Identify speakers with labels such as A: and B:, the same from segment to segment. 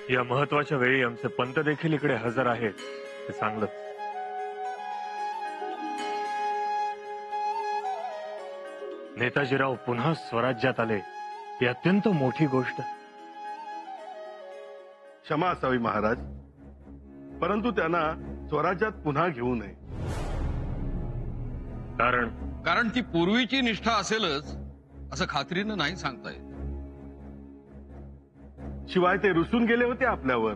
A: या महत्वाच्या वेळी आमचे पंत देखील इकडे हजर आहेत हे चांगलंच. नेताजीराव पुन्हा स्वराज्यात आले ही अत्यंत मोठी गोष्ट.
B: क्षमा असावी महाराज, परंतु त्यांना स्वराज्यात पुन्हा घेऊ नये.
C: कारण ती पूर्वीची निष्ठा असेलच असं खात्रीनं नाही सांगता येत.
B: शिवाय ते रुसून गेले होते आपल्यावर.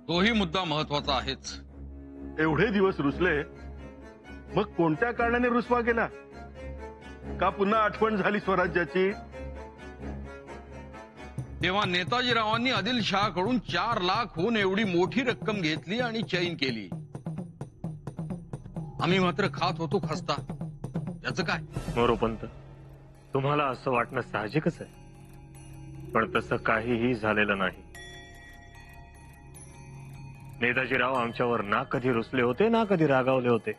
C: तोही मुद्दा महत्वाचा आहेच.
B: एवढे दिवस रुसले, मग कोणत्या कारणाने रुसवा गेला? का पुन्हा आठवण झाली स्वराज्याची?
C: तेव्हा नेताजीरावांनी आदिलशहाकडून 4 लाखहून एवढी मोठी रक्कम घेतली आणि चैन केली. आम्ही मात्र खात होतो खस्ता. याचं काय?
A: मोरोपंत, तुम्हाला असं वाटणं साहजिकच आहे, पण तसं काहीही झालेलं नाही. नेताजीराव आमच्यावर ना कधी रुसले होते ना कधी रागावले होते.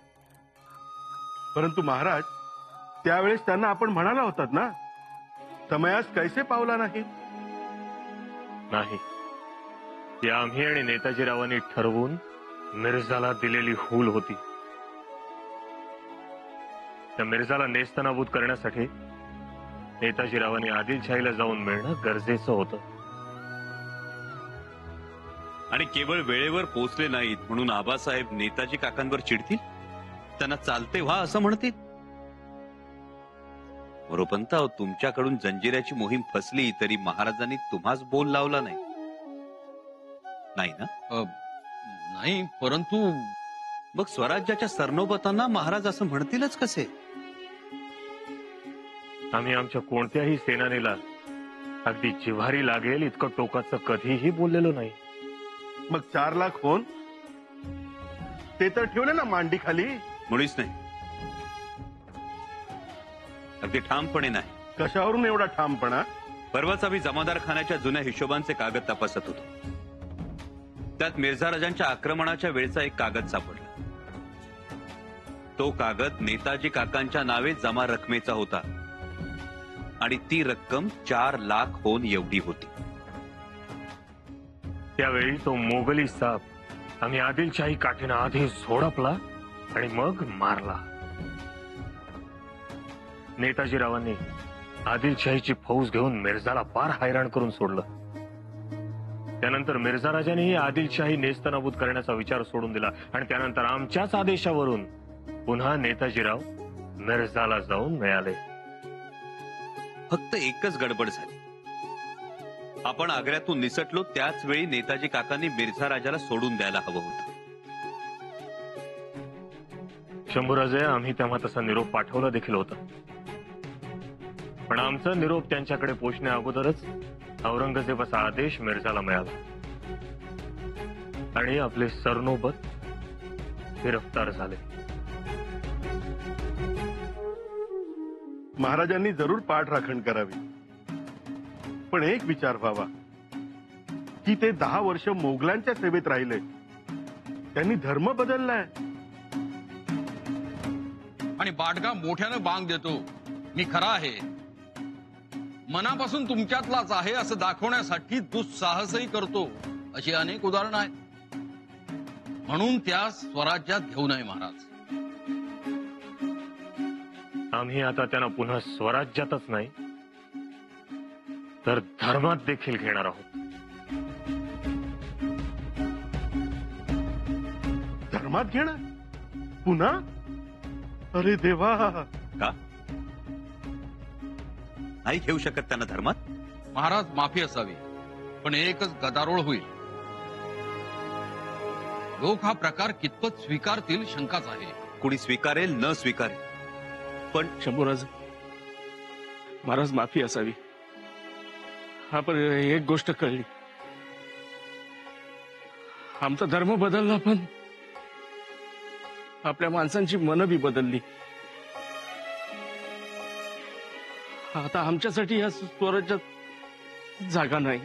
B: परंतु महाराज, त्यावेळेस त्यांना आपण म्हणाला होतात ना, समयास कैसे पावला नाही.
A: नाही, ती आम्ही आणि नेताजीरावांनी ठरवून मिर्झाला दिलेली हूल होती. त्या मिर्झाला नेस्तनाबूत करण्यासाठी नेताजीरावांनी आदिलशाहीला जाऊन मिळणं गरजेचं होतं.
D: आणि केवळ वेळेवर पोहोचले नाहीत म्हणून आबासाहेब नेताजी काकांवर चिडतील, त्यांना चालते व्हा असं म्हणतील. मोरोपंत, तुमच्याकडून जंजिऱ्याची मोहीम फसली तरी महाराजांनी तुम्हाच बोल लावला नाही ना?
C: नाही, परंतु
D: मग स्वराज्याच्या सरनोबतांना महाराज असं म्हणतीलच कसे?
A: आम्ही आमच्या कोणत्याही सेनानीला अगदी जिव्हारी लागेल इतकं टोकाचं कधीही बोललेलो नाही.
B: मग 4 लाख होऊन ते तर ठेवले ना मांडी खाली.
D: मुळीच नाही, अगदी ठामपणे नाही.
B: कशावरून एवढा ठामपणा?
D: परवाच आम्ही जमादार खाण्याच्या जुन्या हिशोबांचे कागद तपासत होतो. त्यात मिर्झा राजांच्या आक्रमणाच्या वेळचा एक कागद सापडला. तो कागद नेताजी काकांच्या नावे जमा रकमेचा होता आणि ती रक्कम 4 लाख होऊन एवढी होती.
A: त्यावेळी तो मोगली साप आम्ही आदिलशाही काठीनं आधी झोडपला आणि मग मारला. नेताजीरावांनी आदिलशाहीची फौज घेऊन मिर्झाला पार हैराण करून सोडलं. त्यानंतर मिर्झा राजानेही आदिलशाही नेस्तनाबूत करण्याचा विचार सोडून दिला आणि त्यानंतर आमच्याच आदेशावरून पुन्हा नेताजीराव मिर्झाला जाऊन मिळाले.
D: फक्त एकच गडबड झाली. आपण आग्र्यातून निसटलो त्याच वेळी नेताजी काकांनी मिर्झा राजाला सोडून द्यायला हवं होतं.
A: शंभूराजे, आम्ही तेव्हा तसा निरोप पाठवला देखील होता, पण आमचा निरोप त्यांच्याकडे पोहोचण्या अगोदरच औरंगजेबाचा आदेश मिर्झाला मिळाला आणि आपले सरनोबत गिरफ्तार झाले.
B: महाराजांनी जरूर पाठराखण करावी, पण एक विचार व्हावा की ते 10 वर्ष मोगलांच्या सेवेत राहिले, त्यांनी धर्म बदललाय.
C: आणि बाटगा मोठ्यानं बांग देतो, मी खरा आहे, मनापासून तुमच्यातलाच आहे असं दाखवण्यासाठी दुस्साहसही करतो, अशी अनेक उदाहरणं आहेत. म्हणून त्यास स्वराज्यात घेऊ नये महाराज.
A: आम्ही आता त्यांना पुन्हा स्वराज्यातच नाही तर धर्मात देखील घेणार आहोत.
B: धर्मात घेणार पुन्हा? अरे देवा!
D: का नाही घेऊ शकत त्यांना धर्मात?
C: महाराज, माफी असावी, पण एकच गदारोळ होईल. लोक हा प्रकार कितपत स्वीकारतील शंकाच आहे.
D: कुणी स्वीकारेल न स्वीकारेल, पण
E: शंभूराज, महाराज माफी असावी. हा, पण एक गोष्ट कळली, आमचा धर्म बदलला पण आपल्या माणसांची मनं बी बदलली. आता आमच्यासाठी या स्वराज्यात जागा नाही.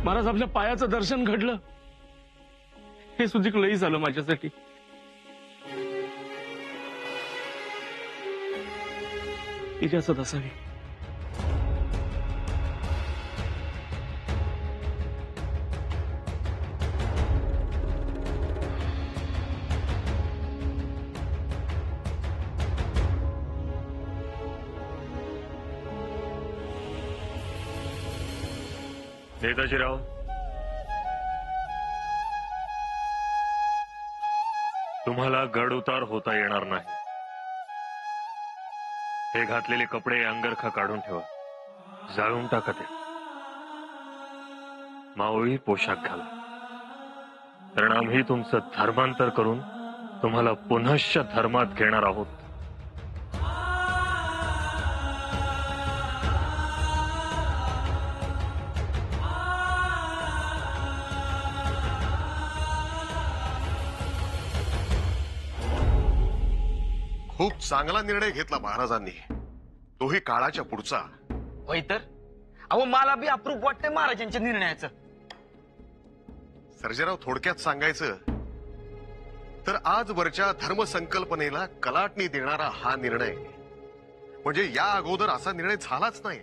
E: महाराज, आपल्या पायाचं दर्शन घडलं हे सुधिक लई झालं माझ्यासाठी. इजाजत असावी.
A: नेताजीराव, तुम्हाला गड उतार होता येणार नाही. हे घातलेले कपडे अंगरखा काढून ठेवा, जाळून टाका ते. मावळी पोशाख घाला, कारण आम्ही तुमचं धर्मांतर करून तुम्हाला पुनश्च धर्मात घेणार आहोत.
F: खूप चांगला निर्णय घेतला महाराजांनी, तोही काळाच्या पुढचा.
G: होय तर अहो मला बी अप्रूप वाटतंय महाराजांच्या निर्णयाचं.
F: सर्जेराव, थोडक्यात सांगायचं तर आजवरच्या धर्मसंकल्पनेला कलाटणी देणारा हा निर्णय म्हणजे या अगोदर असा निर्णय झालाच नाही.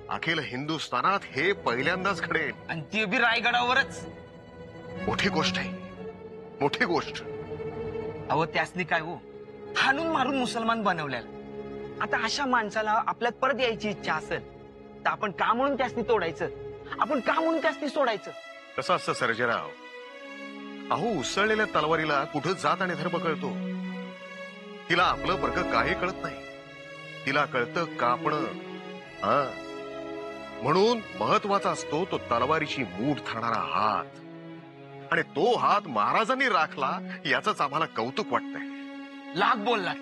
F: अखिल हिंदुस्थानात हे पहिल्यांदाच घडेल.
G: आणि ते बी रायगडावरच.
F: मोठी गोष्ट आहे, मोठी गोष्ट.
G: अहो त्यासनी काय हो, हाणून मारून मुसलमान बनवलेला. आता अशा माणसाला आपल्यात परत यायची इच्छा असेल तर आपण का म्हणून त्यासनी तोडायचं, आपण का म्हणून त्यासनी सोडायचं.
F: कसं असतं सर्जेराव, अहो उसळलेल्या तलवारीला कुठं जात आणि धर्म कळतो. तिला आपलं वर्ग काही कळत नाही, तिला कळतं कापणं. हा, म्हणून महत्वाचा असतो तो तलवारीची मूठ धरणारा हात. आणि तो हात महाराजांनी राखला याचंच आम्हाला कौतुक वाटतंय.
G: लाख बोलला.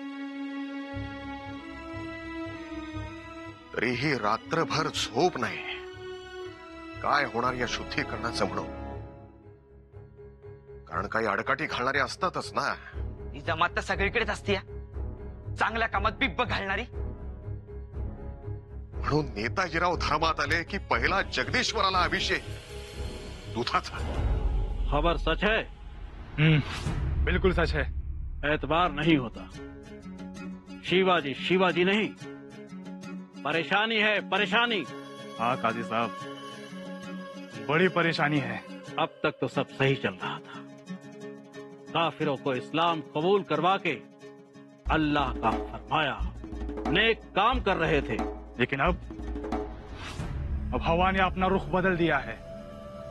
F: तरीही रात्रभर झोप नाही. काय होणार या शुद्धीकरणाचं म्हणून, कारण काही अडकाटी घालणारे असतातच ना.
G: ही जमात तर सगळीकडेच असते, चांगल्या कामात बिब्ब घालणारी.
F: म्हणून नेताजीराव धर्मात आले की पहिला जगदीश्वराला अभिषेक दुधाचा.
H: खबर सच है?
E: बिल्कुल सच है.
H: एतबार नहीं होता. शिवाजी शिवाजी नहीं, परेशानी है परेशानी.
E: हाँ काजी साहब, बड़ी परेशानी है.
H: अब तक तो सब सही चल रहा था. काफिरों को इस्लाम कबूल करवा के अल्लाह का फरमाया नेक काम कर रहे थे.
E: लेकिन अब हवा ने अपना रुख बदल दिया है.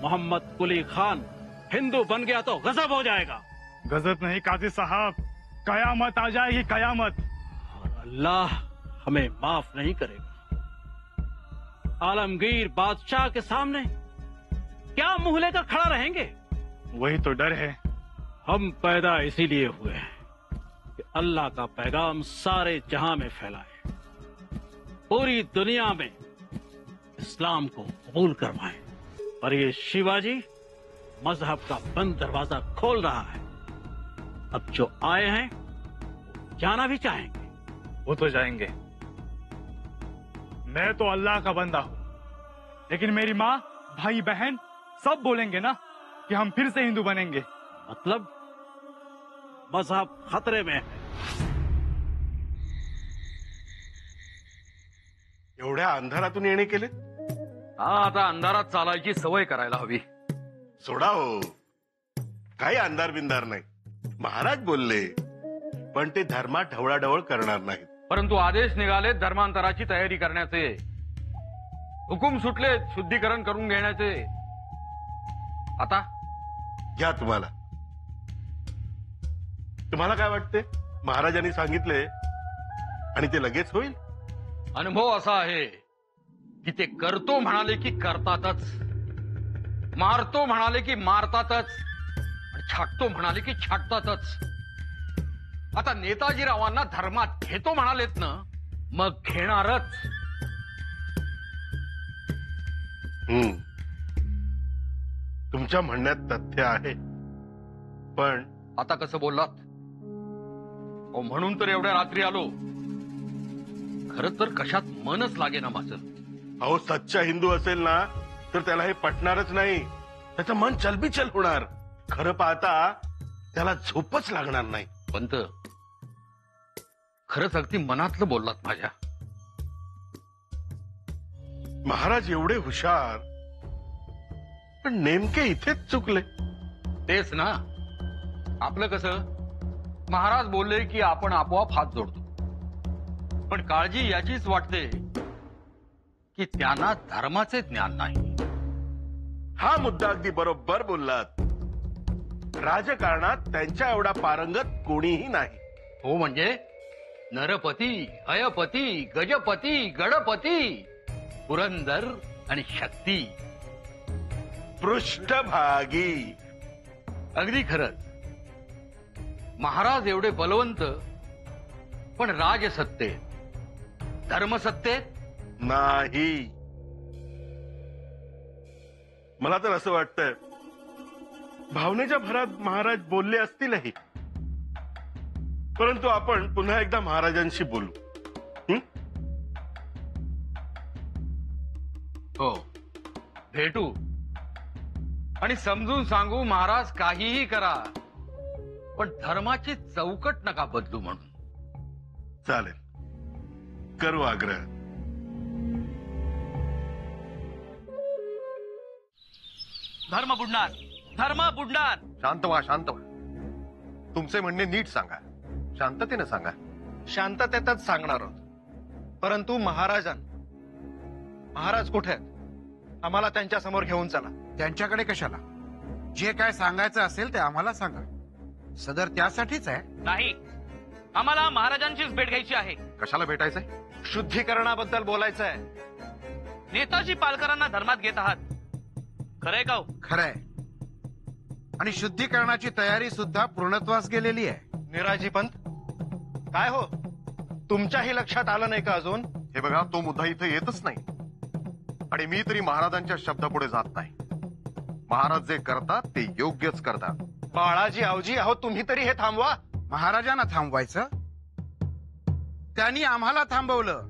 H: मोहम्मद कुली खान हिंदू बन गया तो गजब हो जाएगा.
E: गजब नहीं काजी साहब, कयामत आ जाएगी, कयामत.
H: और अल्लाह हमें माफ नहीं करेगा. आलमगीर बादशाह के सामने क्या मुंह लेकर खड़ा रहेंगे?
E: वही तो डर है.
H: हम पैदा इसीलिए हुए हैं कि अल्लाह का पैगाम सारे जहां में फैलाए, पूरी दुनिया में इस्लाम को कबूल करवाएं. पर ये शिवाजी मजहब का बंद दरवाजा खोल रहा है. अब जो आए हैं वो जाना भी चाहेंगे.
E: वो तो जाएंगे. मैं तो अल्लाह का बंदा हूं, लेकिन मेरी माँ, भाई बहन सब बोलेंगे ना कि हम फिर से हिंदू बनेंगे.
H: मतलब मजहब खतरे में है.
B: एवढ्या अंधारातून येणे केले?
C: हा, आता अंधारात चालायची सवय करायला हवी.
B: सोडा हो, काही अंधार बिंदार नाही. महाराज बोलले, पण ते धर्मात ढवळाढवळ करणार नाहीत.
C: परंतु आदेश निघाले धर्मांतराची तयारी करण्याचे, हुकूम सुटले शुद्धीकरण करून घेण्याचे. आता
B: घ्या तुम्हाला. तुम्हाला काय वाटते? महाराजांनी सांगितले आणि ते लगेच होईल?
C: अनुभव असा आहे की ते करतो म्हणाले की करतातच, मारतो म्हणाले की मारतातच, आणि छाटतो म्हणाले की छाटतातच. आता नेताजीरावांना धर्मात घेतो म्हणालेत ना, मग घेणारच.
B: तुमच्या म्हणण्यात तथ्य आहे, पण
C: आता कसं बोललात? अहो, म्हणून तर एवढ्या रात्री आलो. खरं तर कशात मनच लागे ना माझं.
B: अहो, सच्चा हिंदू असेल ना तर त्याला हे पटणारच नाही. त्याचं मन चलबिचल होणार. खरं पाहता त्याला झोपच लागणार नाही.
C: पंत, खरंच अगदी मनातलं बोललात माझ्या.
B: महाराज एवढे हुशार, पण नेमके इथेच चुकले.
C: तेच ना, आपलं कसं, महाराज बोलले की आपण आपोआप हात जोडतो. पण काळजी याचीच वाटते की त्यांना धर्माचे ज्ञान नाही.
B: हा मुद्दा अगदी बरोबर बोललात. राजकारणात त्यांच्या एवढा पारंगत कोणीही नाही.
C: हो म्हणजे नरपती, अयपती, गजपती, गणपती, पुरंदर आणि शक्ती.
B: पृष्ठभागी.
C: अगदी खरंच. महाराज एवढे बलवंत, पण राजसत्तेत, धर्मसत्तेत
B: नाही. मला तर असं वाटतंय भावनेच्या भरात महाराज बोलले असतीलही, परंतु आपण पुन्हा एकदा महाराजांशी बोलू. हं?
C: हो, भेटू आणि समजून सांगू महाराज काहीही करा, पण धर्माची चौकट नका बदलू म्हणून.
B: चालेल, करू आग्रह.
H: धर्म बुडणार, धर्म बुडणार.
F: शांत व्हा, शांत व्हा. तुमचे म्हणणे नीट सांगा, शांततेनं सांगा.
I: शांततेतच सांगणार आहोत, परंतु महाराज कुठे आहेत? आम्हाला त्यांच्या समोर घेऊन चला.
J: त्यांच्याकडे कशाला? जे काय सांगायचं असेल ते आम्हाला सांगा. सदर त्यासाठीच आहे.
H: नाही, आम्हाला महाराजांचीच भेट घ्यायची आहे.
F: कशाला भेटायचंय?
I: शुद्धीकरणाबद्दल बोलायचं आहे.
H: नेताजी पालकरांना धर्मात घेत आहात, खरंय का हो?
J: खरंय. आणि शुद्धीकरणाची तयारी सुद्धा पूर्णत्वास गेलेली आहे.
I: निराजी पंत, काय हो, तुमच्याही लक्षात आलं नाही का अजून?
F: हे बघा, तो मुद्दा इथे येतच नाही आणि मी तरी महाराजांच्या शब्दापुढे जात नाही. महाराज जे करतात ते योग्यच करतात.
I: बाळाजी, आवजी, अहो तुम्ही तरी हे थांबवा.
J: महाराजांना थांबवायचं? त्यांनी आम्हाला थांबवलं,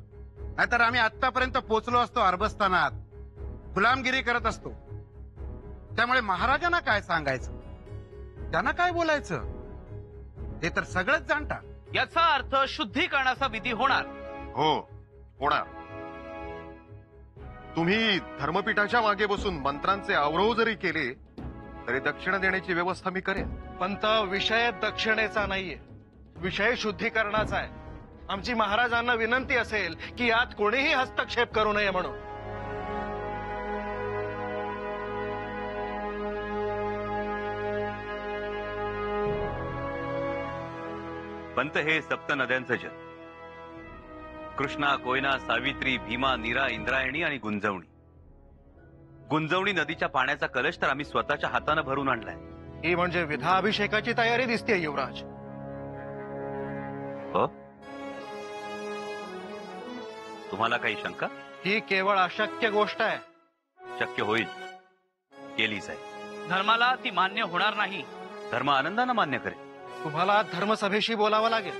J: नाहीतर आम्ही आतापर्यंत पोचलो असतो अरबस्तानात. गुलामगिरी करत असतो. त्यामुळे महाराजांना काय सांगायचं, त्यांना काय बोलायचं, हे तर सगळंच जाणता.
H: याचा अर्थ शुद्धीकरणाचा विधी होणार.
F: हो, होणार. तुम्ही धर्मपीठाच्या मागे बसून मंत्रांचे अवरोह जरी केले तरी दक्षिणा देण्याची व्यवस्था मी करेन.
I: पंत, विषय दक्षिणेचा नाहीये, विषय शुद्धीकरणाचा आहे. आमची महाराजांना विनंती असेल की यात कोणीही हस्तक्षेप करू नये म्हणून.
D: पंत हे सप्त नद्यांचं जल. कृष्णा, कोयना, सावित्री, भीमा, नीरा, इंद्रायणी आणि गुंजवणी. गुंजवणी नदीच्या पाण्याचा कलश तर आम्ही स्वतःच्या हाताने भरून आणलाय.
I: ही म्हणजे विधाभिषेकाची तयारी दिसते युवराज.
D: हो, तुम्हाला काही शंका?
I: ही केवळ अशक्य गोष्ट आहे.
D: शक्य होईल, केलीच आहे.
H: धर्माला ती मान्य होणार नाही.
D: धर्म आनंदानं मान्य करेल.
I: तुम्हाला धर्मसभेशी बोलावं लागेल.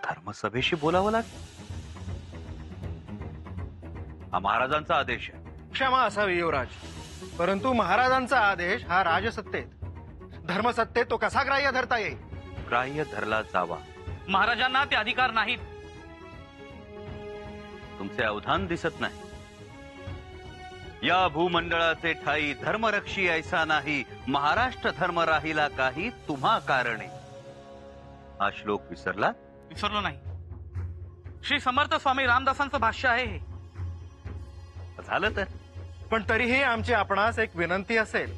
D: धर्मसभेशी बोलावं लागेल? हा महाराजांचा आदेश आहे.
I: क्षमा असावी युवराज, परंतु महाराजांचा आदेश हा राजसत्तेत, धर्मसत्तेत तो कसा ग्राह्य धरता येईल?
D: ग्राह्य धरला जावा.
H: महाराजांना ते अधिकार नाहीत.
D: तुमचे अवधान दिसत नाही. या भूमंडळाचे ठाई धर्मरक्षी ऐसा नाही, महाराष्ट्र धर्म राहिला काही तुम्हा कारणे. हा श्लोक विसरला?
H: विसरलो नाही. श्री समर्थ स्वामी रामदासांचं भाष्य आहे हे.
D: झालं तर.
I: पण तरीही आमची आपणास एक विनंती असेल,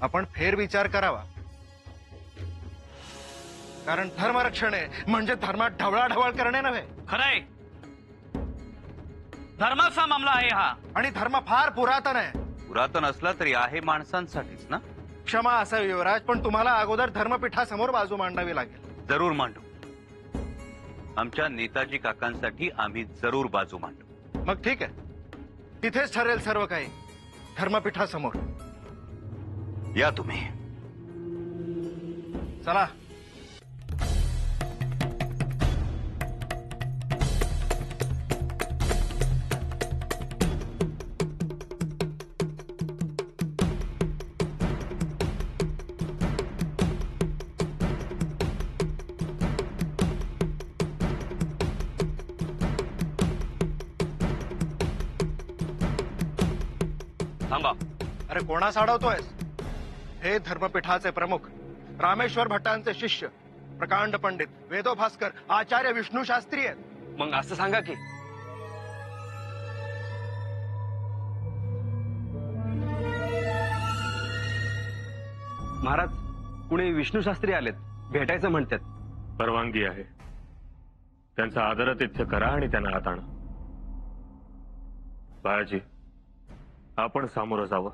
I: आपण फेरविचार करावा. कारण धर्मरक्षणे म्हणजे धर्मात ढवळाढवळ करणे नव्हे.
H: खरंय, धर्माचा मामला आहे हा.
I: आणि धर्म फार पुरातन आहे.
D: पुरातन असला तरी आहे माणसांसाठीच ना.
I: क्षमा असावी युवराज, पण तुम्हाला अगोदर धर्मपीठासमोर बाजू मांडावी लागेल.
D: जरूर मांडू. आमच्या नेताजी काकांसाठी आम्ही जरूर बाजू मांडू.
I: मग ठीक आहे, तिथेच ठरेल सर्व काही, धर्मपीठासमोर.
D: या तुम्ही.
I: चला.
H: थांबा.
I: अरे कोणास अडवतोयस? हे धर्मपीठाचे प्रमुख, रामेश्वर भट्टांचे शिष्य, प्रकांड पंडित वेदो भास्कर आचार्य विष्णू शास्त्री आहेत.
E: मग असं सांगा की
I: महाराज पुणे विष्णू शास्त्री आलेत, भेटायचं म्हणतात.
A: परवानगी आहे. त्यांचा आदरातिथ्य करा आणि त्यांना आत आणा. बाळाजी, आपण सामोरं जावं.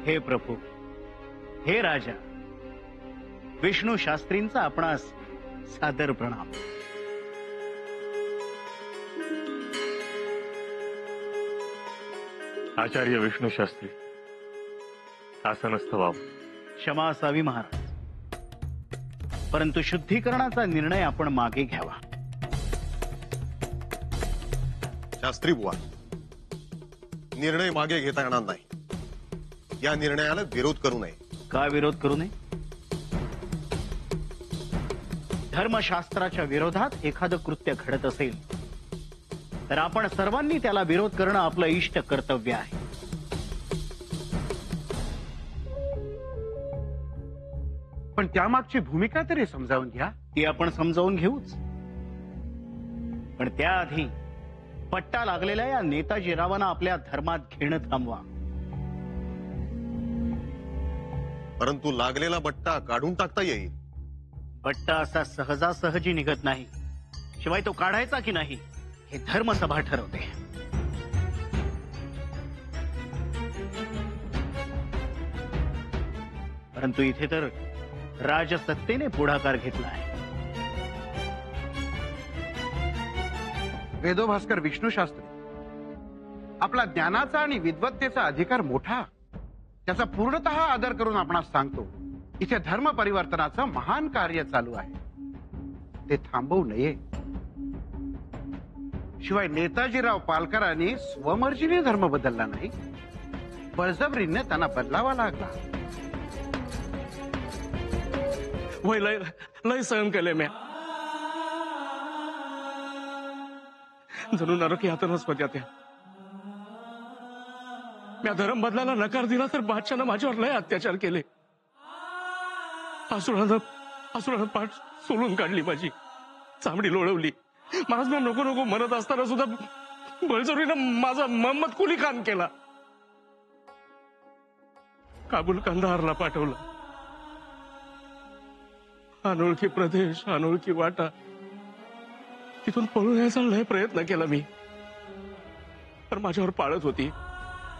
K: हे प्रभू, हे राजा, विष्णू शास्त्रींचा आपणास सादर प्रणाम.
A: आचार्य विष्णू शास्त्री, आसनस्थ व्हावं.
K: क्षमा असावी महाराज, परंतु शुद्धीकरणाचा निर्णय आपण मागे घ्यावा.
F: शास्त्री बुवा, निर्णय मागे घेता येणार नाही. या निर्णयाला विरोध करू नये.
K: का विरोध करू नये? धर्मशास्त्राच्या विरोधात एखादं कृत्य घडत असेल तर आपण सर्वांनी त्याला विरोध करणं आपलं इष्ट कर्तव्य आहे.
J: पण त्यामागची भूमिका तरी समजावून घ्या.
K: ती आपण समजावून घेऊच, पण त्याआधी पट्टा लागलेल्या या नेताजी रावांना आपल्या धर्मात घेणं थांबवा.
F: परंतु लागलेला बट्टा काढून टाकता येईल.
K: बट्टा असा सहजासहजी निघत नाही. शिवाय तो काढायचा की नाही हे धर्मसभा ठरवते. परंतु इथे तर राजसत्तेने पुढाकार घेतला आहे.
J: वेदोभास्कर विष्णू शास्त्री, आपला ज्ञानाचा आणि विद्वत्तेचा अधिकार मोठा, त्याचा पूर्णतः आदर करून आपणास सांगतो, इथे धर्म परिवर्तनाचं महान कार्य चालू आहे. ते थांबवू नये. शिवाय नेताजीराव पालकरांनी स्वमर्जीने धर्म बदलला नाही, बळजबरीने त्यांना बदलावा लागला.
E: वय लय लय सहन केले म्या. जणू नरक यातनच होत्या त्या. म्या धर्म बदलायला नकार दिला तर बादशाहनं माझ्यावर लय अत्याचार केले. असुरानं पाठ सोलून काढली, माझी चामडी लोळवली. महाराज मी नको नको म्हणत असताना सुद्धा बळजबरीनं माझा मोहम्मद कुली खान केला. काबूल कंदाहारला पाठवलं. अनोळखी प्रदेश, अनोळखी वाटा, तिथून पळून यायचा लय प्रयत्न केला मी, पण माझ्यावर पाळत होती.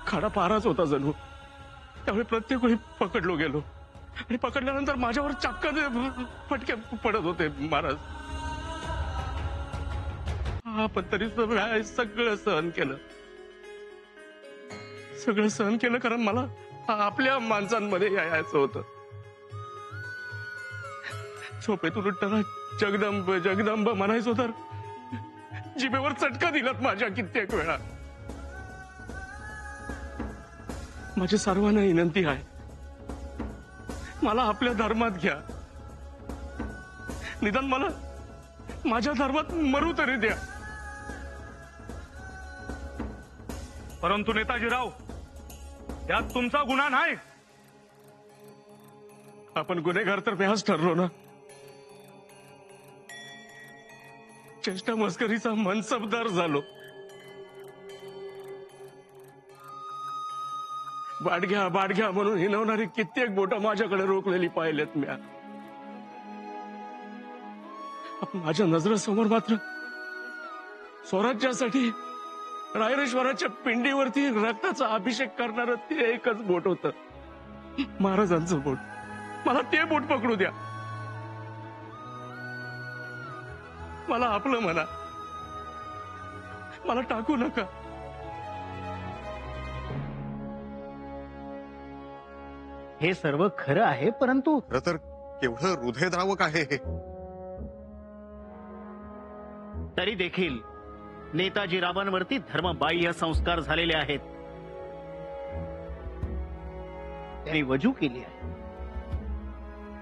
E: खाडा पाराच होता जणू. त्यामुळे प्रत्येक वेळी पकडलो गेलो आणि पकडल्यानंतर माझ्यावर चक्क फटके पडत होते महाराज. हा, पण तरी सगळं सहन केलं. सगळं सहन केलं कारण मला आपल्या माणसांमध्ये यायचं होतं. झोपेतून उठताना जगदंब जगदंब म्हणायचो तर जिभेवर चटका दिलात माझ्या कित्येक वेळा. माझी सर्वांना विनंती आहे, मला आपल्या धर्मात घ्या. निदान मला माझ्या धर्मात मरू तरी द्या.
L: परंतु नेताजीराव, यात तुमचा गुन्हा नाही.
E: आपण गुन्हेगार तर व्यास ठरलो ना. चेष्टा मस्करीचा मनसबदार झालो. बाडघ्या म्हणून हिनवणारी कित्येक बोटं माझ्याकडे रोखलेली पाहिलेत म्या. माझ्या नजरेसमोर मात्र स्वराज्यासाठी रायरेश्वराच्या पिंडीवरती रक्ताचा अभिषेक करणारं ते एकच बोट होतं, महाराजांचं बोट. मला ते बोट पकडू द्या. मला आपलं म्हणा, मला टाकू नका.
K: हे सर्व खरं आहे, परंतु
F: खरं तर केवढं हृदयद्रावक आहे हे.
K: तरी देखील नेताजी रावांवरती धर्मबाह्य संस्कार झालेले आहेत. त्यांनी वजू केली आहे,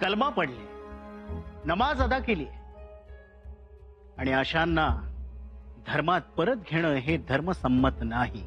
K: कलमा पडले, नमाज अदा केली आहे. आणि अशांना धर्मात परत घेणं हे धर्मसंमत नाही.